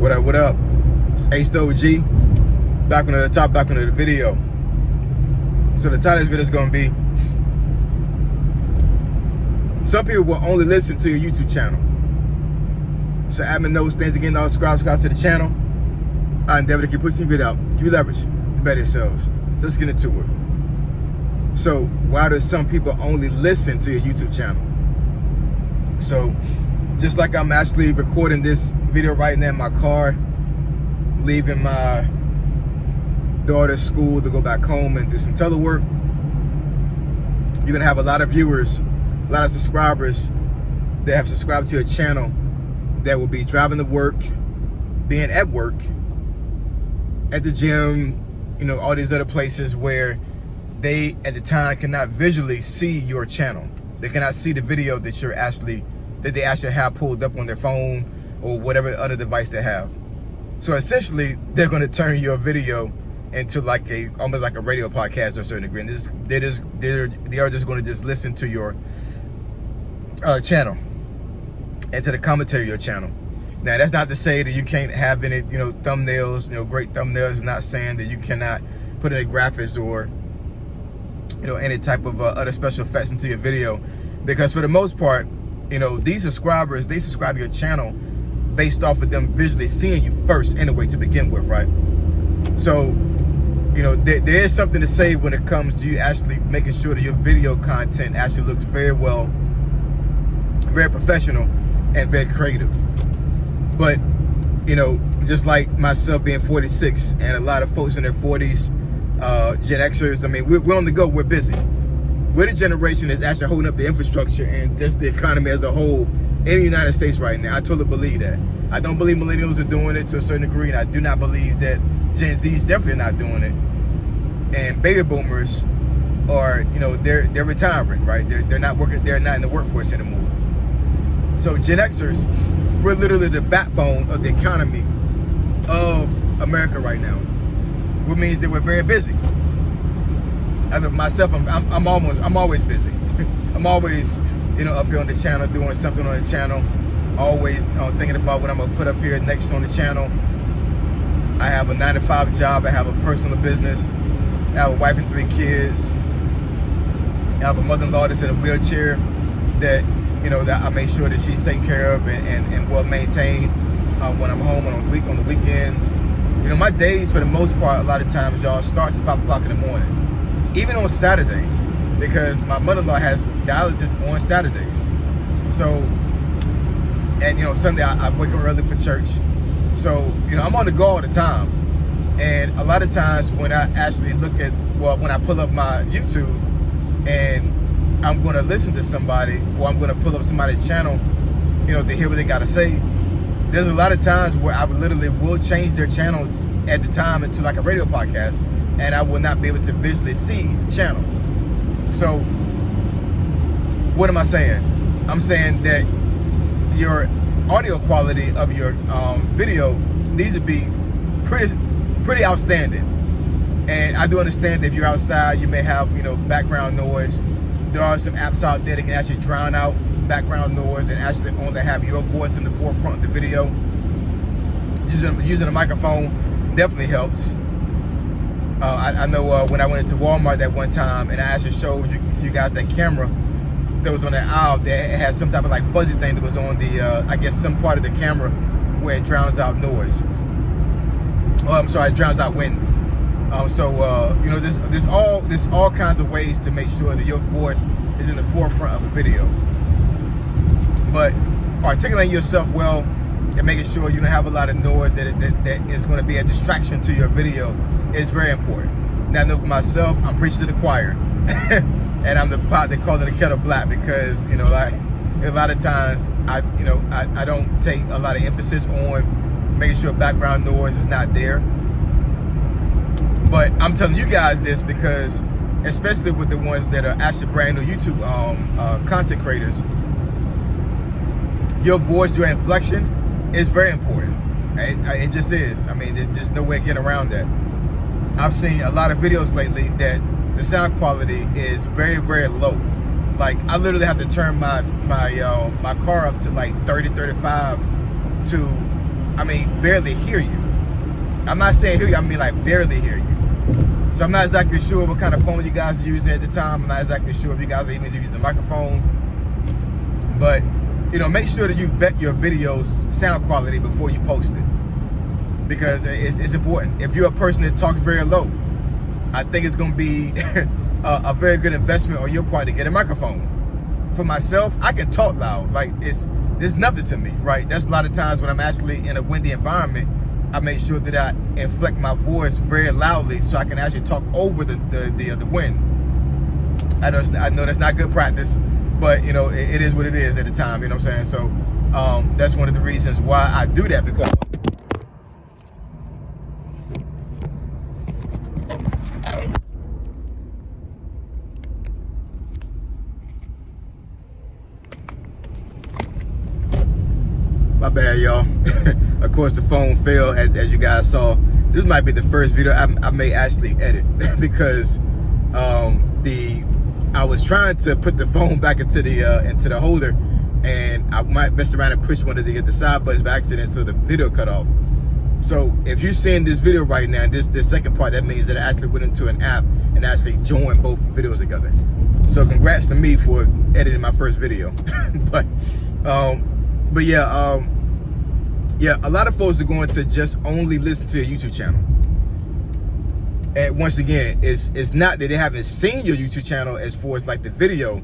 What up? It's Ace the OG. Back on the video. So the title of this video is going to be, some people will only listen to your YouTube channel. So admin knows things again, all subscribe to the channel. I endeavor to keep pushing the video out. You leverage the better yourselves. Let's get into it. So why do some people only listen to your YouTube channel? So just like I'm actually recording this video right now in my car, leaving my daughter's school to go back home and do some telework, you're gonna have a lot of viewers, a lot of subscribers that have subscribed to your channel that will be driving to work, being at work, at the gym, all these other places where they at the time cannot visually see your channel. They cannot see the video that they actually have pulled up on their phone or whatever other device they have. So essentially, they're going to turn your video into almost like a radio podcast to a certain degree. And they are just going to just listen to your channel and to the commentary of your channel. Now, that's not to say that you can't have any, thumbnails, great thumbnails. It's not saying that you cannot put any graphics or, any type of other special effects into your video. Because for the most part, these subscribers, they subscribe to your channel based off of them visually seeing you first anyway to begin with, right? So, there is something to say when it comes to you actually making sure that your video content actually looks very well, very professional, and very creative. But, just like myself being 46 and a lot of folks in their 40s, Gen Xers, we're on the go, we're busy. We're the generation that's actually holding up the infrastructure and just the economy as a whole in the United States right now. I totally believe that. I don't believe millennials are doing it to a certain degree, and I do not believe that Gen Z is definitely not doing it. And baby boomers are, they're retiring, right? They're not working, they're not in the workforce anymore. So Gen Xers, we're literally the backbone of the economy of America right now, which means that we're very busy. I know for myself, I'm always busy. I'm always, up here on the channel, doing something on the channel, always thinking about what I'm gonna put up here next on the channel. I have a 9-to-5 job. I have a personal business. I have a wife and 3 kids. I have a mother-in-law that's in a wheelchair that, that I make sure that she's taken care of and well maintained when I'm home and on the weekends. My days, for the most part, a lot of times, y'all, starts at 5 o'clock in the morning. Even on Saturdays, because my mother-in-law has dialysis on Saturdays. So, and Sunday I wake up early for church. So, I'm on the go all the time. And a lot of times when I actually when I pull up my YouTube and I'm going to listen to somebody, or I'm going to pull up somebody's channel, to hear what they got to say, there's a lot of times where I literally will change their channel at the time into like a radio podcast, and I will not be able to visually see the channel. So, what am I saying? I'm saying that your audio quality of your video needs to be pretty outstanding. And I do understand that if you're outside, you may have, background noise. There are some apps out there that can actually drown out background noise and actually only have your voice in the forefront of the video. Using a microphone definitely helps. I know when I went into Walmart that one time and I actually showed you guys that camera that was on that aisle, that it had some type of like fuzzy thing that was on the, I guess some part of the camera where it drowns out noise. It drowns out wind. There's all kinds of ways to make sure that your voice is in the forefront of a video. But articulating yourself well and making sure you don't have a lot of noise that is going to be a distraction to your video is very important. Now, I know for myself, I'm preaching to the choir, and I'm the pot that call it the kettle black, because a lot of times I don't take a lot of emphasis on making sure background noise is not there. But I'm telling you guys this because, especially with the ones that are actually brand new YouTube content creators, your voice, your inflection is very important. It just is. There's no way getting around that. I've seen a lot of videos lately that the sound quality is very, very low. Like, I literally have to turn my car up to like 30, 35 to I mean barely hear you. I'm not saying hear you, I mean like barely hear you. So I'm not exactly sure what kind of phone you guys are using at the time. I'm not exactly sure if you guys are even using a microphone. But, you know, make sure that you vet your videos sound quality before you post it. Because it's important. If you're a person that talks very low, I think it's going to be a very good investment on your part to get a microphone. For myself, I can talk loud. Like, it's nothing to me, right? That's a lot of times when I'm actually in a windy environment, I make sure that I inflect my voice very loudly so I can actually talk over the wind. I know that's not good practice, but you know, it is what it is at the time, you know what I'm saying? So that's one of the reasons why I do that, because my bad, y'all. Of course, the phone fell, as you guys saw. This might be the first video I may actually edit because I was trying to put the phone back into the holder, and I might mess around and push one of the side buttons by accident, so the video cut off. So if you're seeing this video right now, this second part, that means that I actually went into an app and actually joined both videos together. So congrats to me for editing my first video. but yeah, yeah, a lot of folks are going to just only listen to your YouTube channel. And once again, it's not that they haven't seen your YouTube channel as far as like the video,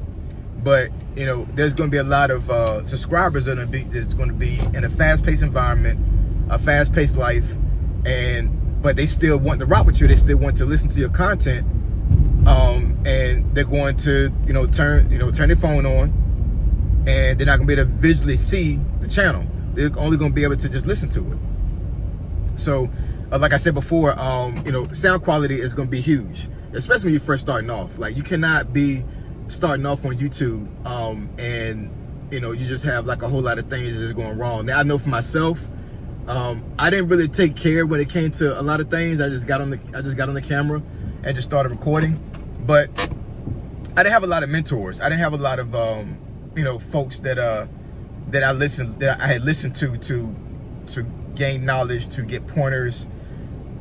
but you know, there's going to be a lot of subscribers that's going to be in a fast-paced environment, a fast-paced life, but they still want to rock with you. They still want to listen to your content, and they're going to turn their phone on, and they're not going to be able to visually see the channel. They're only going to be able to just listen to it. So, like I said before, sound quality is going to be huge, especially when you're first starting off. Like, you cannot be starting off on YouTube, and you just have like a whole lot of things that's going wrong. Now, I know for myself, I didn't really take care when it came to a lot of things. I just got on the camera and just started recording. But I didn't have a lot of mentors. I didn't have a lot of folks that I had listened to gain knowledge, to get pointers.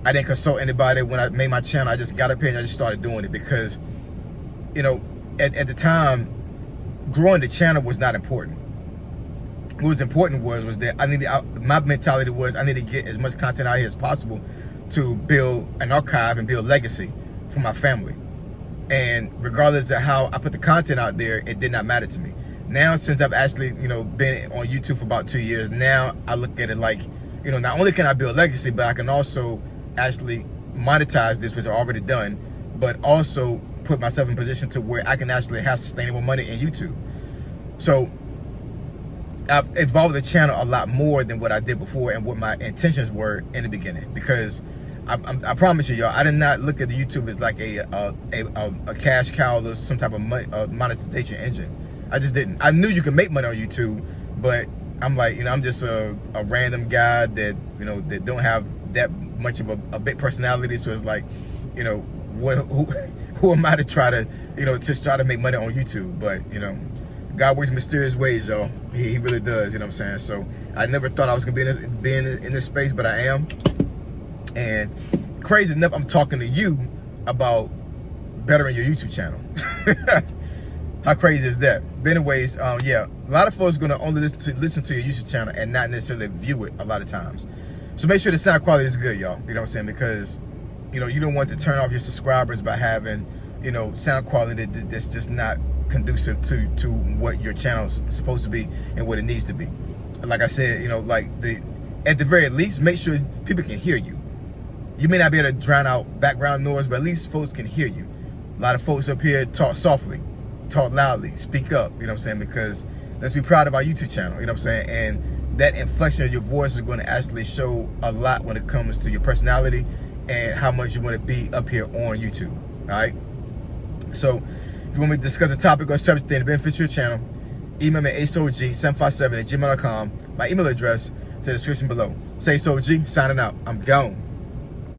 I didn't consult anybody when I made my channel. I just got up here and I just started doing it because, at the time, growing the channel was not important. What was important was that my mentality was I need to get as much content out here as possible to build an archive and build legacy for my family. And regardless of how I put the content out there, it did not matter to me. Now, since I've actually, been on YouTube for about 2 years, now I look at it like, not only can I build legacy, but I can also actually monetize this, which I've already done, but also put myself in a position to where I can actually have sustainable money in YouTube. So I've evolved the channel a lot more than what I did before and what my intentions were in the beginning, because I promise you, y'all, I did not look at the YouTube as like a cash cow or some type of monetization engine. I just didn't. I knew you could make money on YouTube, but I'm like, I'm just a random guy that, that don't have that much of a big personality. So it's like, who am I to try to, to make money on YouTube? But, God works in mysterious ways, y'all. He really does, you know what I'm saying? So I never thought I was going to be in this space, but I am. And crazy enough, I'm talking to you about bettering your YouTube channel. How crazy is that? But anyways, yeah, a lot of folks are gonna only listen to your YouTube channel and not necessarily view it a lot of times. So make sure the sound quality is good, y'all. You know what I'm saying? Because, you don't want to turn off your subscribers by having, sound quality that's just not conducive to what your channel's supposed to be and what it needs to be. Like I said, at the very least, make sure people can hear you. You may not be able to drown out background noise, but at least folks can hear you. A lot of folks up here talk softly, talk loudly, speak up, you know what I'm saying? Because let's be proud of our YouTube channel, you know what I'm saying? And that inflection of your voice is going to actually show a lot when it comes to your personality and how much you want to be up here on YouTube, all right? So if you want me to discuss a topic or subject that benefits your channel, email me at aceog757@gmail.com. My email address is in the description below. Say So G, signing out. I'm gone.